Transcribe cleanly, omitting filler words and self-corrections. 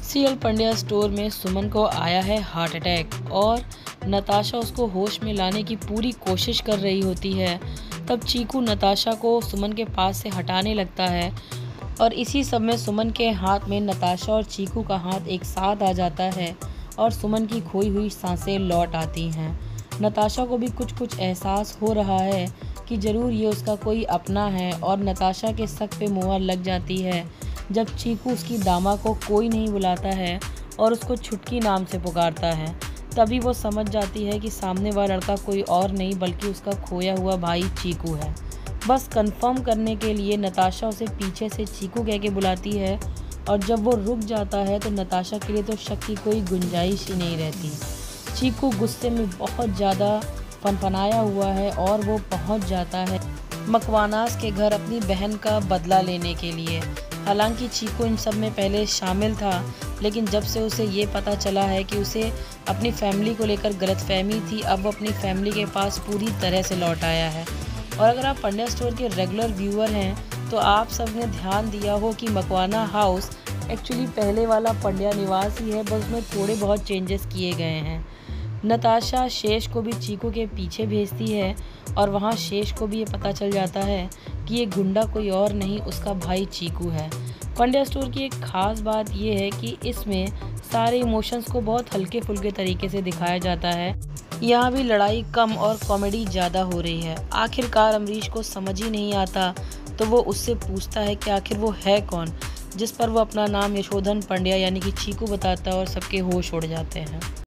CL Pandya store में सुमन को आया है हार्ट अटैक और नताशा उसको होश में लाने की पूरी कोशिश कर रही होती है। तब चीकू नताशा को सुमन के पास से हटाने लगता है और इसी सब में सुमन के हाथ में नताशा और चीकू का हाथ एक साथ आ जाता है और सुमन की खोई हुई सांसें लौट आती हैं। नताशा को भी कुछ एहसास हो रहा है कि ज़रूर ये उसका कोई अपना है और नताशा के शक पे मुहर लग जाती है जब चीकू उसकी दामा को कोई नहीं बुलाता है और उसको छुटकी नाम से पुकारता है। तभी वो समझ जाती है कि सामने वाला लड़का कोई और नहीं बल्कि उसका खोया हुआ भाई चीकू है। बस कंफर्म करने के लिए नताशा उसे पीछे से चीकू कह के बुलाती है और जब वो रुक जाता है तो नताशा के लिए तो शक की कोई गुंजाइश ही नहीं रहती। चीकू गुस्से में बहुत ज़्यादा फनफनाया हुआ है और वो पहुंच जाता है मकवानास के घर अपनी बहन का बदला लेने के लिए। हालांकि चीकू इन सब में पहले शामिल था, लेकिन जब से उसे ये पता चला है कि उसे अपनी फैमिली को लेकर गलतफहमी थी, अब वो अपनी फैमिली के पास पूरी तरह से लौट आया है। और अगर आप पंड्या स्टोर के रेगुलर व्यूअर हैं तो आप सब ने ध्यान दिया हो कि मकवाना हाउस एक्चुअली पहले वाला पंड्या निवास ही है, बस उसमें थोड़े बहुत चेंजेस किए गए हैं। नताशा शेष को भी चीकू के पीछे भेजती है और वहाँ शेष को भी ये पता चल जाता है कि ये गुंडा कोई और नहीं उसका भाई चीकू है। पंड्या स्टोर की एक ख़ास बात ये है कि इसमें सारे इमोशंस को बहुत हल्के फुल्के तरीके से दिखाया जाता है। यहाँ भी लड़ाई कम और कॉमेडी ज़्यादा हो रही है। आखिरकार अमरीश को समझ ही नहीं आता तो वो उससे पूछता है कि आखिर वो है कौन, जिस पर वो अपना नाम यशोधन पंड्या यानी कि चीकू बताता है और सबके होश उड़ जाते हैं।